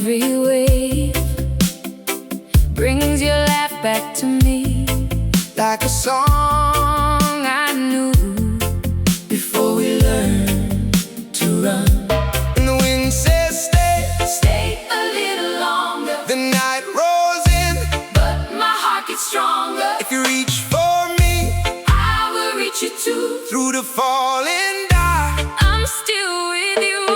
every wave brings your laugh back to me, like a song I knew before we learned to run. And the wind says stay, stay a little longer. The night rolls in, but my heart gets stronger. If you reach for me, I will reach you too. Through the falling dark, I'm still with you.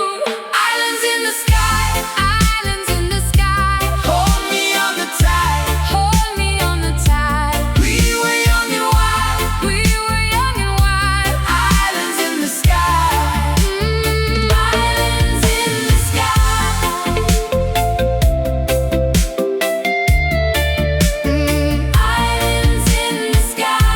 Islands in the sky, islands in the sky. Hold me on the tide, hold me on the tide. We were young and wild, we were young and wild. Islands in the sky, islands in the sky. Islands in the sky.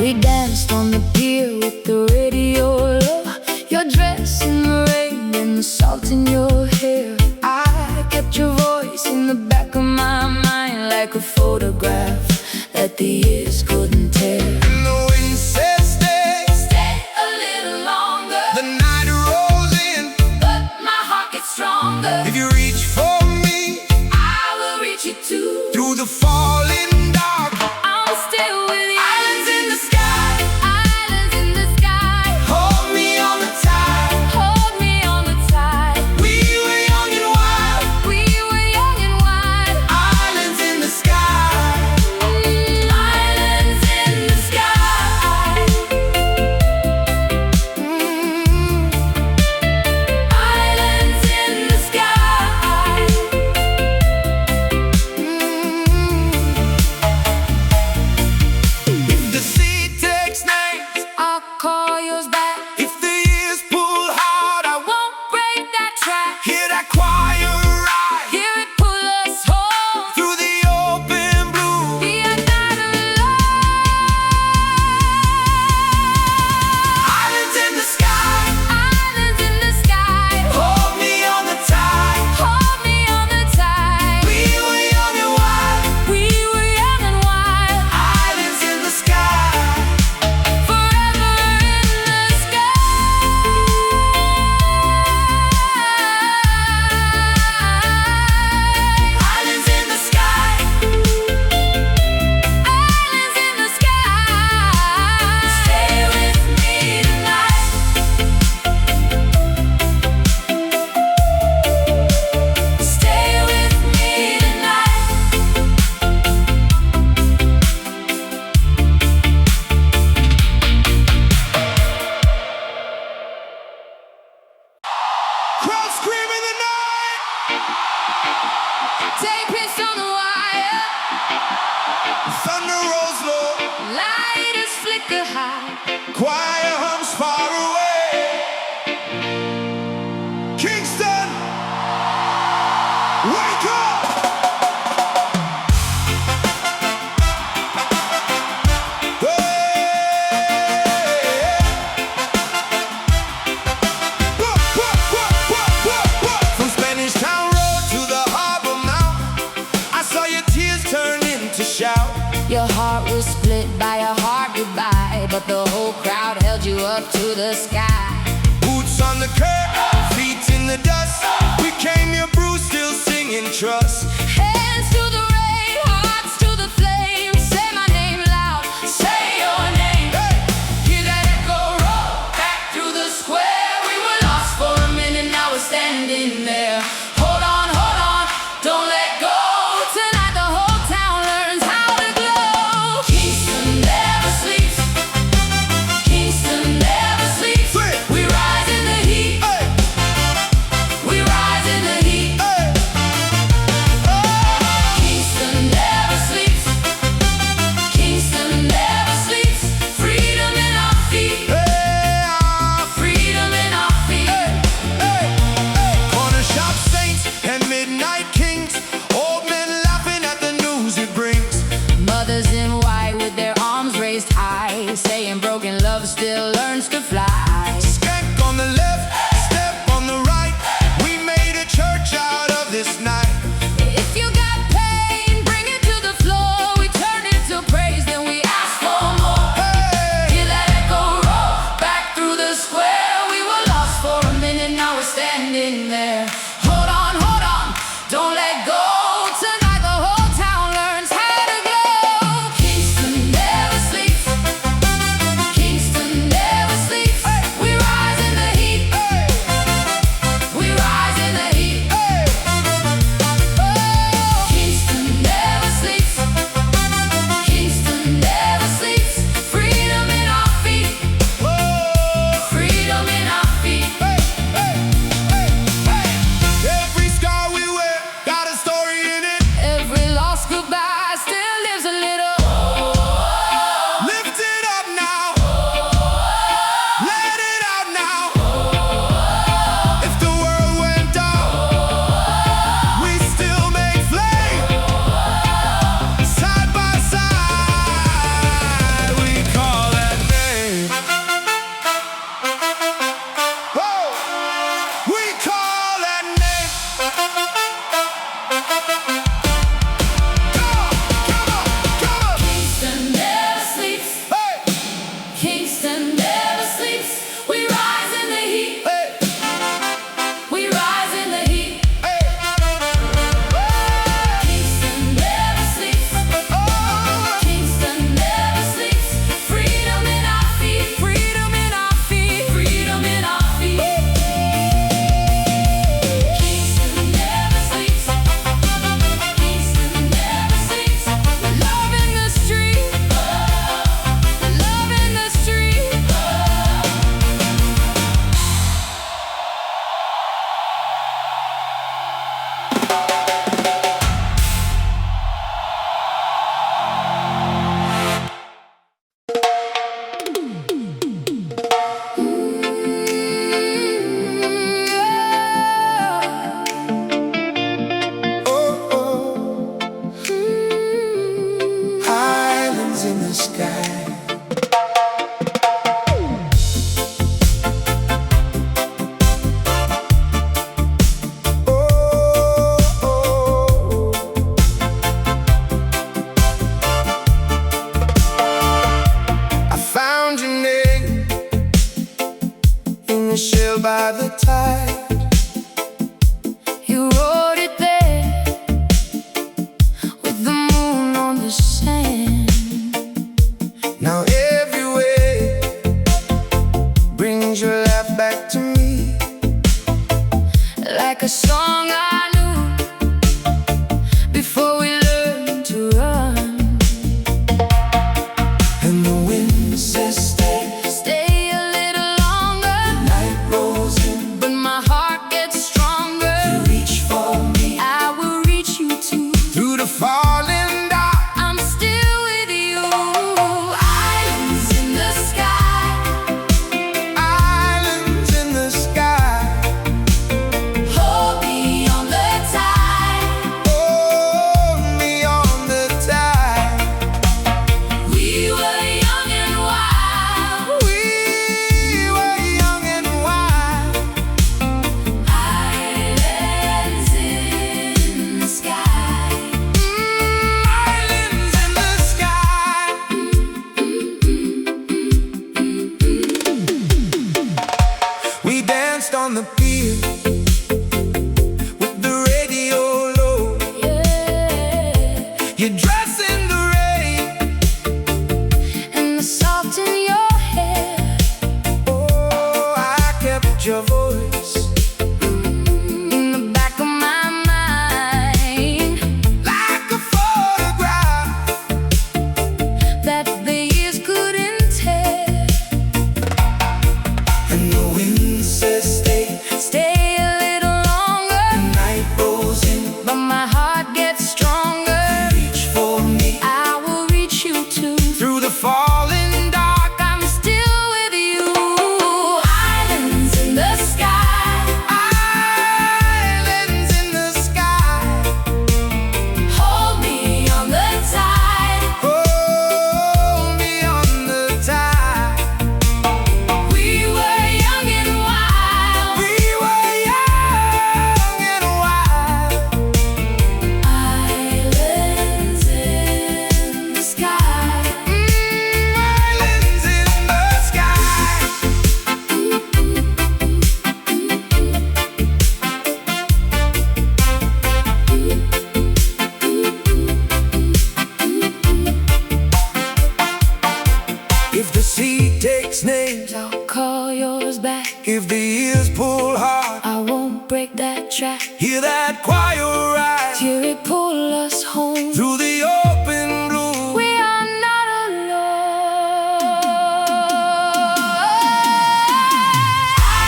We danced on the pier with the radio low, your dress in the rain and the salt in your hair. I kept your voice in the back of my mind, like a photograph that the years couldn't tear. And the wind says stay, stay a little longer. The night rolls in, but my heart gets stronger. If you reach for me, I will reach you too. Through the falling dark, I'm still with you. Islands in the sky, islands in the sky. Hold me on the tide, hold me on the tide. We were young and wild, we were young and wild. Islands in the sky, islands in the sky. Islands in the sky. If the sea takes names, I'll call yours back. If the years pull hard, I won't break that track. Hear that choir rise, hear it pull us home through the open blue. We are not alone. Islands in the sky, islands in the sky. Hold me on the tide, hold me on the tide. We were young and wild, we were young and wild. Islands in the sky, forever in the sky. Islands in the sky, islands in the sky. Stay with me tonight. Stay with me tonight. Crowd scream in the night. Take piss on the wire. Thunder rolls low, lighters flicker high. Choir hums far away. Kingston, wake up! From Spanish Town Road to the harbor mouth, I saw your tears turn into shout. Your heart was split by a hard goodbye, but the whole crowd held you up to the sky. Boots on the curb, feet in the dust. We came your bruise, still singing trust. Hands to the rain, hearts to the flame. Say my name loud, say your name. Hey! Hear that echo roll back through the square. We were lost for a minute, now we're standing there. Hold on, don't let go. Tonight the whole town learns how to glow. Kingston never sleeps, Kingston never sleeps. We rise in the heat, we rise in the heat. by the tide. You wrote it there with the moon on the sand. Now every wave brings your laugh back to me, like a song I knew before we learned to run. And the wind says stay a little longer. the night rolls in, But my heart gets stronger. you reach for me, I will reach you too. through the falling dark. I'm still with you. Islands in the sky, Islands in the sky, hold me on the tide. hold me on the tide. We were young and wild. We were young and wild. Islands in the sky. Islands in the sky. We danced on the pier with the radio low. Yeah. Your dress in the rain, And the salt in your hair. oh, I kept your voice In the back of my mind, like a photograph. that the years couldn't tear. And the wind says Stay a little longer. the night rolls in, But my heart gets stronger. reach for me, I will reach you too. through the falling dark. I'm still with you. Islands in the sky, Islands in the sky, hold me on the tide. hold me on the tide. We were young and wild. We were young and wild. Islands in the sky. Islands in the sky. If the sea takes names, I'll call yours back. if the years pull hard, I won't break that track. hear that choir rise Hear it pull us home. through the open blue. We are not alone.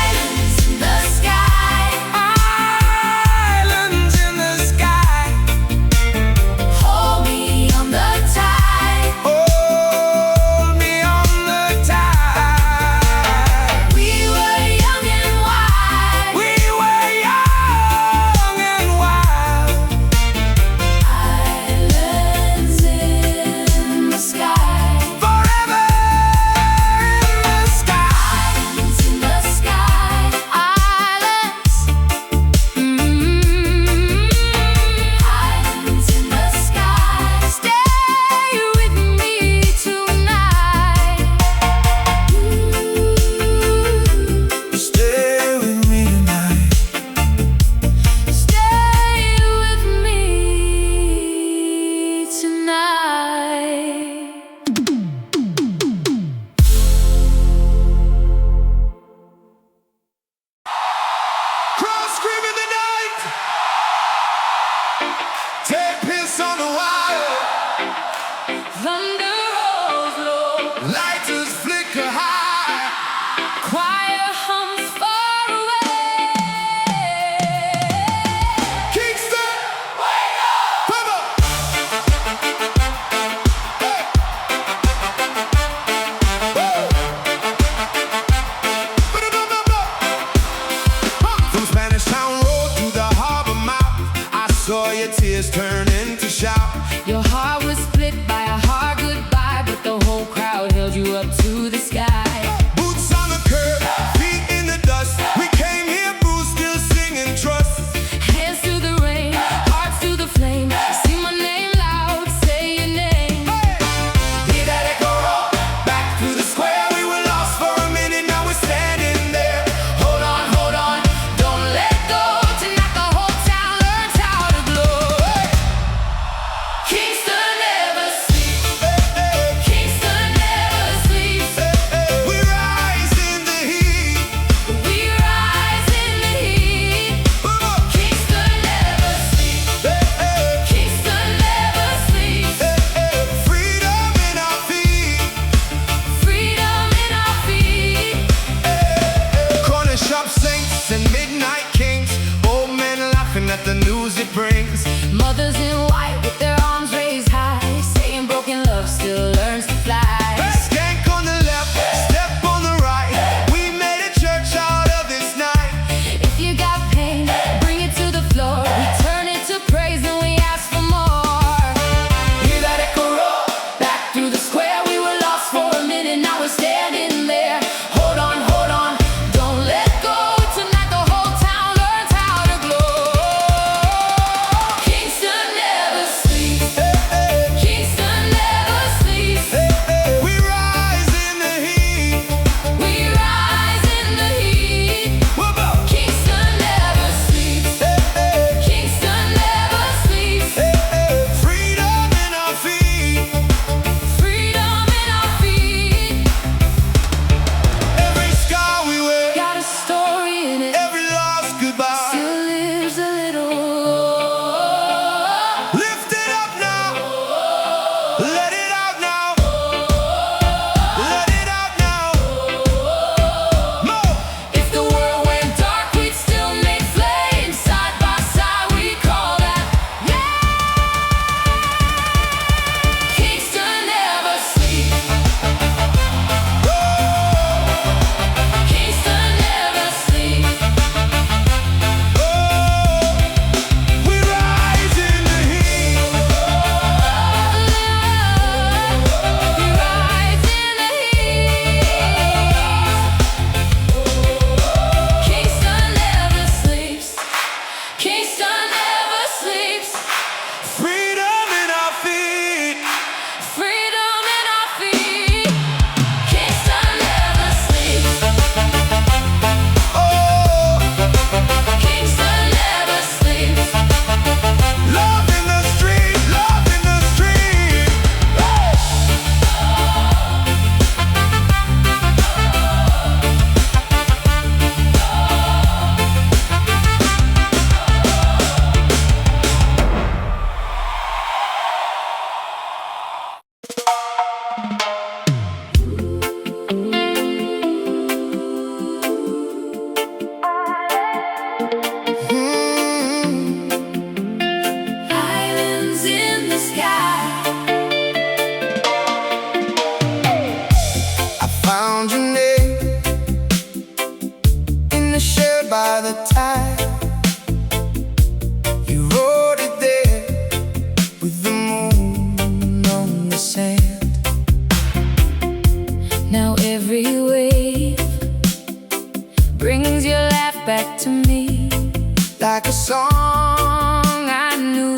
Islands in the sky, Islands in the sky, hold me on the tide. hold me on the tide. We were young and wild. We were young and wild. Islands in the sky. Forever in the sky. Islands in the sky. Islands. Islands in the sky. Stay with me tonight. Stay with me tonight. Stay with me tonight. Cross scream in the night. Take piss on the wire. Thunder rolls low. Lighters flicker high. Choir hums far away. Kingston, wake up! Come on. Hey. Woo. Ba-da-da-da-da. From Spanish Town Road to the harbor mouth, I saw your tears turn into shout. Your heart was split by a hard goodbye, but the whole crowd held you up to the sky. Boots on the curb, feet in the dust. We came here, boots still singing trust. Hands to the rain, hearts to the flame. Sing my name loud, say your name. Hear that echo roll back through the square. We were lost for a minute, now we're standing there. Hold on, every wave brings your laugh back to me, like a song I knew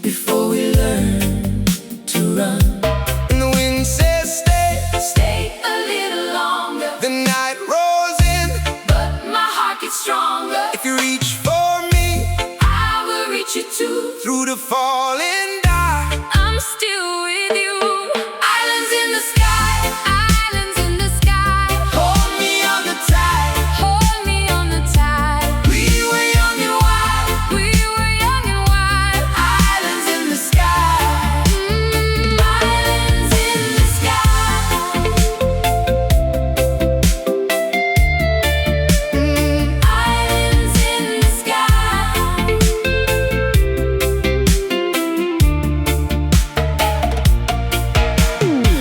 before we learned to run. and the wind says stay. Stay a little longer, The night rolls in, but my heart gets stronger. if you reach for me I will reach you too. through the falling dark. I'm still with you. Islands in the sky, islands in the sky. Hold me on the tide. Hold me on the tide. We were young and wild. We were young and wild. Islands in the sky. Islands in the sky. Islands in the sky.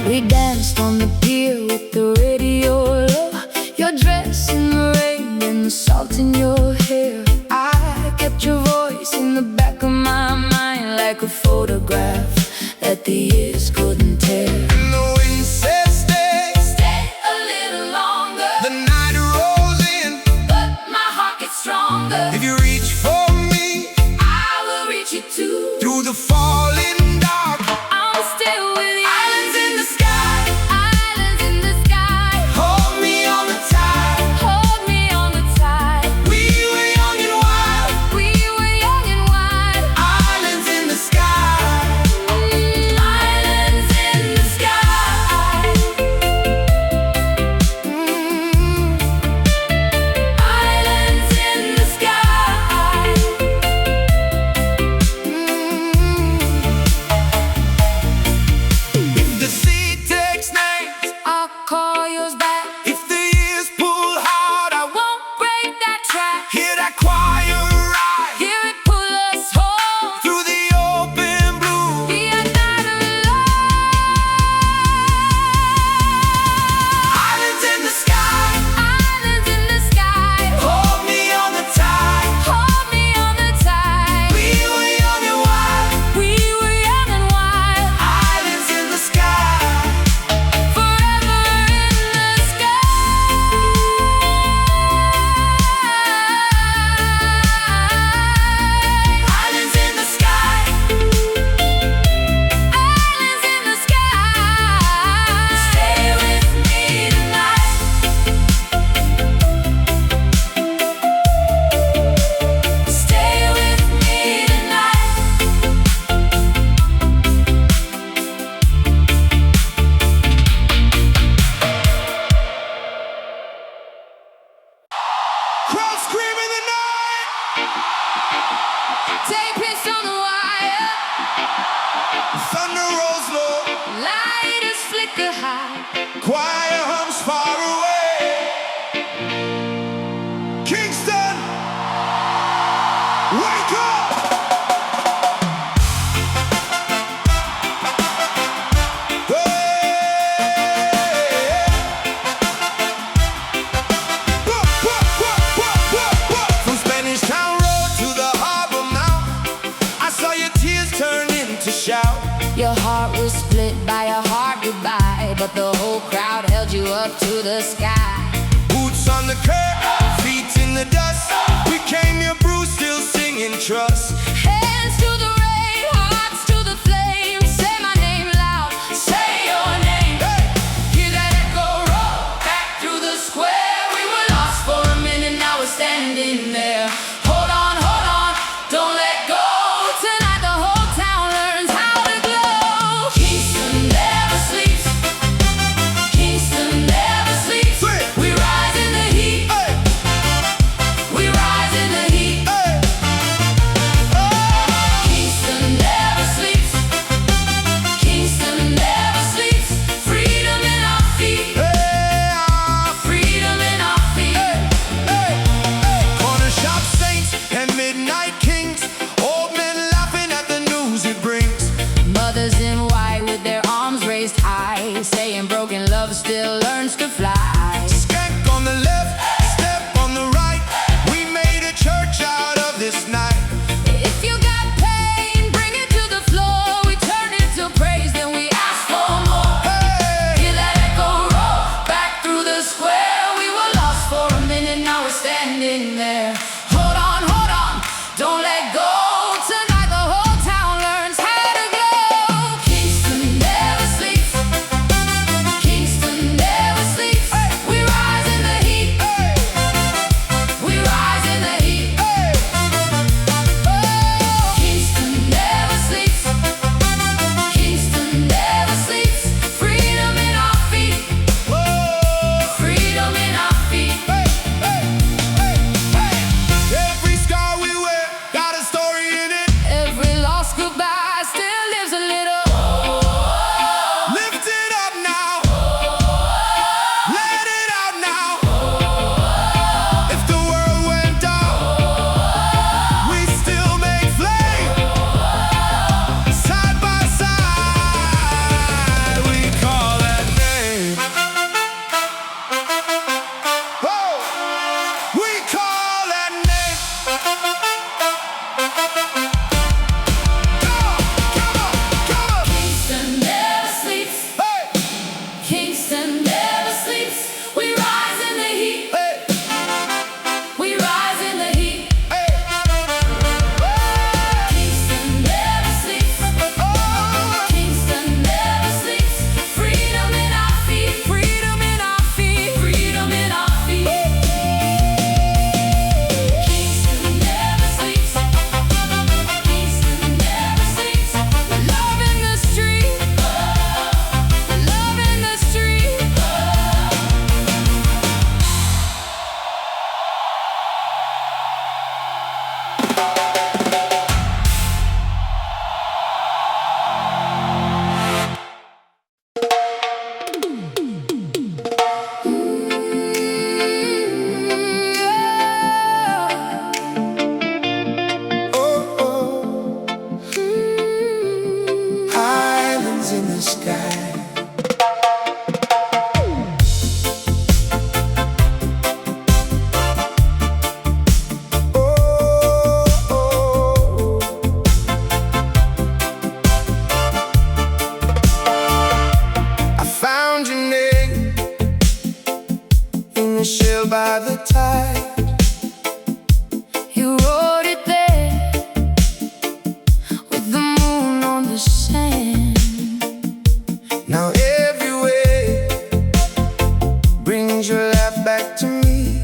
We danced on the pier with the radio low, your dress in the rain and the salt in your hair. I kept your voice in the back of my mind like a photograph that the years couldn't tear. And the wind says stay. Stay a little longer, The night rolls in, but my heart gets stronger. if you reach for me I will reach you too. through the falling dark. I'm still with you. Islands in the sky. Islands in the sky. Hold me on the tide. Hold me on the tide. We were young and wild. We were young and wild. Islands in the sky. Islands in the sky. Islands in the sky. If the sea takes names, I'll call yours back. if the years pull hard, I Won't break that track. hear that choir rise Hear it pull us home. through the open blue. We are not alone. Islands in the sky. Islands in the sky. Hold me on the tide. Hold me on the tide. We were young and wild. We were young and wild. Islands in the sky. Forever in the sky. Islands in the sky. Islands in the sky. Stay with me tonight. Stay with me tonight. Crowd scream in the night. Take piss on the wire. Thunder rolls low. Lighters flicker high. Choir hums far away. Kingston, wake up. From Spanish Town Road to the harbor mouth, I saw your tears turn into shout. Your heart was split by a hard goodbye, but the whole crowd held you up to the sky. Boots on the curb, feet in the dust. We came here bruised, still singing trust. Hands to the rain, hearts to the flame. Say my name loud, say your name. Hey! Hear that echo roll back through the square. We were lost for a minute, now we're standing there. Hold on, don't let go. Tonight the whole town learns how to glow. Kingston never sleeps. Kingston never sleeps. Sweet. We rise in the heat. Hey! We rise in the heat. Hey! Kingston never sleeps. We rise in the heat. We rise in the heat. Kingston never sleeps. Kingston never sleeps. Freedom in our feet. Freedom in our feet. Freedom in our feet. Kingston never sleeps. Kingston never sleeps. Love in the street. Love in the street. Islands in the sky. I found your name in the shell by the tide. You wrote it there with the moon on the sand. Now everywhere brings your laugh back to me,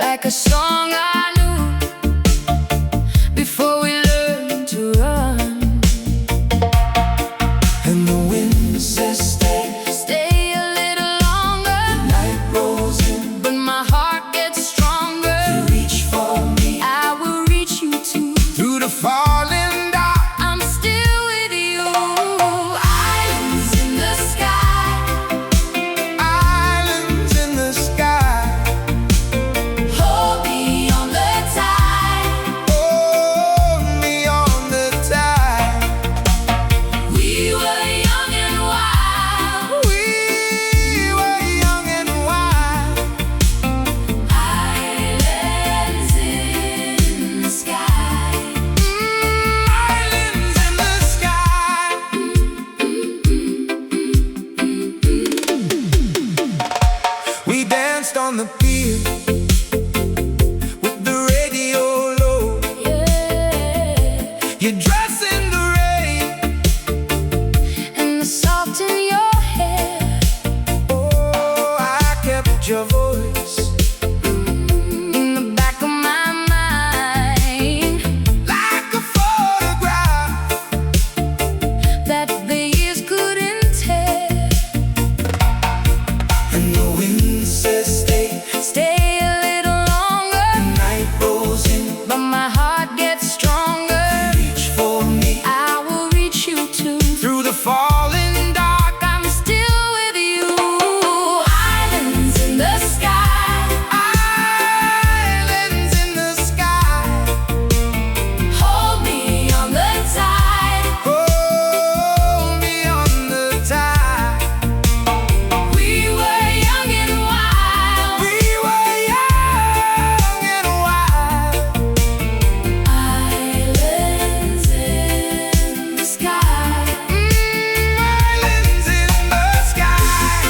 Like a song I knew before we learned to run. and the wind says stay. Stay a little longer, Night rolls in, but my heart gets stronger. reach for me I will reach you too. through the falling dark. I'm still with you. Islands in the sky. Islands in the sky. Hold me on the tide. Hold me on the tide. We were young and wild. We were young and wild. Islands in the sky. Islands in the sky. We danced on the pier with the radio low. Yeah. Your dress in the rain. And the salt in your hair. Oh, I kept your voice In the back of my mind. like a photograph. That the years couldn't tear. And the wind says stay. Stay a little longer, Night rolls in, but my heart gets stronger. reach for me I will reach you too. through the falling dark. I'm still with you. Islands in the sky. Islands in the sky. Hold me on the tide. Hold me on the tide. We were young and wild. We were young and wild. Islands in the sky. Islands in the sky.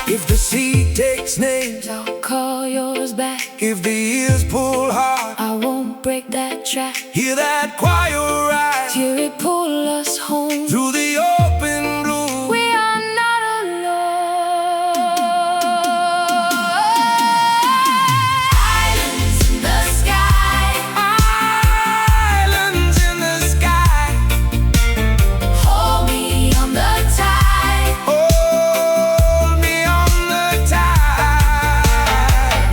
If the sea takes names, I'll call yours back. if the ears pull hard, I won't break that track. hear that choir rise Till it pull us home. through the open blue. We are not alone. Islands in the sky. Islands in the sky. Hold me on the tide. Hold me on the tide.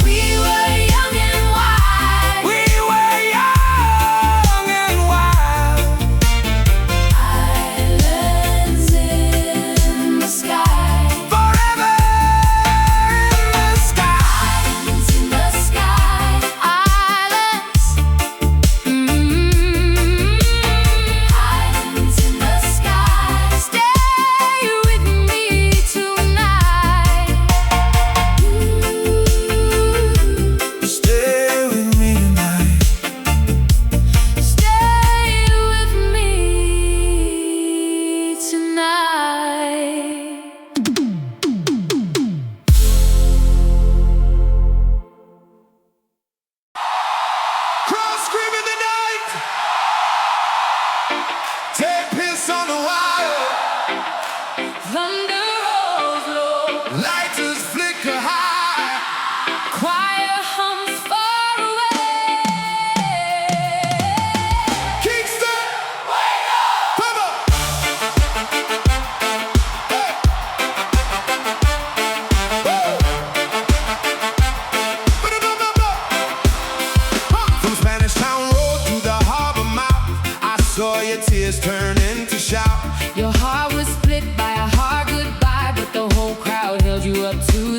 We were young and wild. We were young and wild. Islands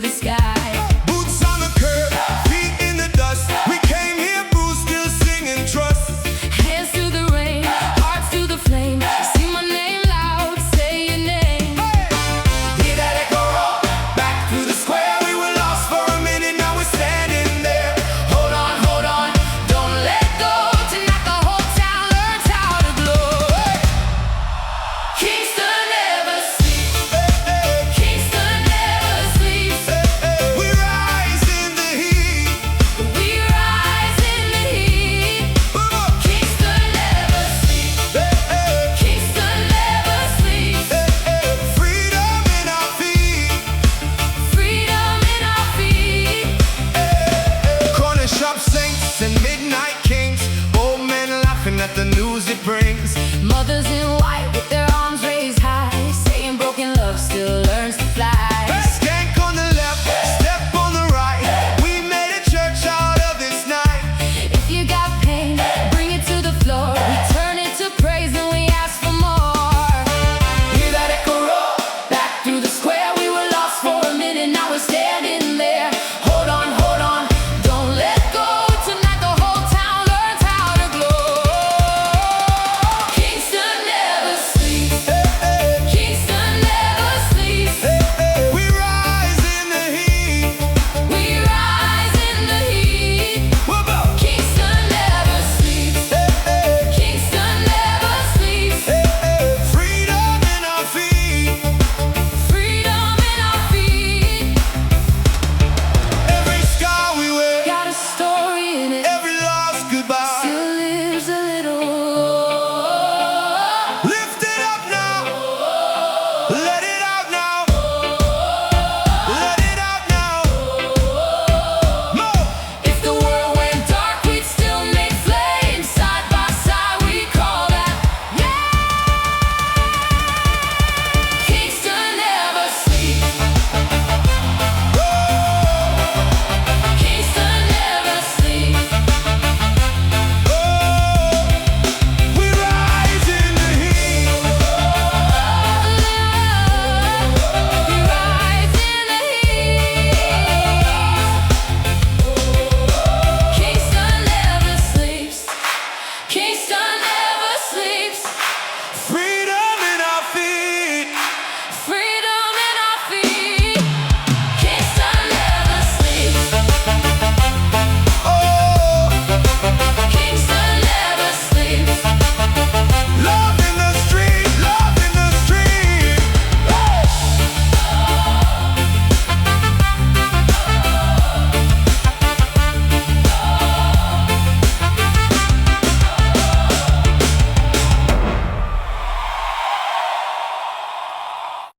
the sky.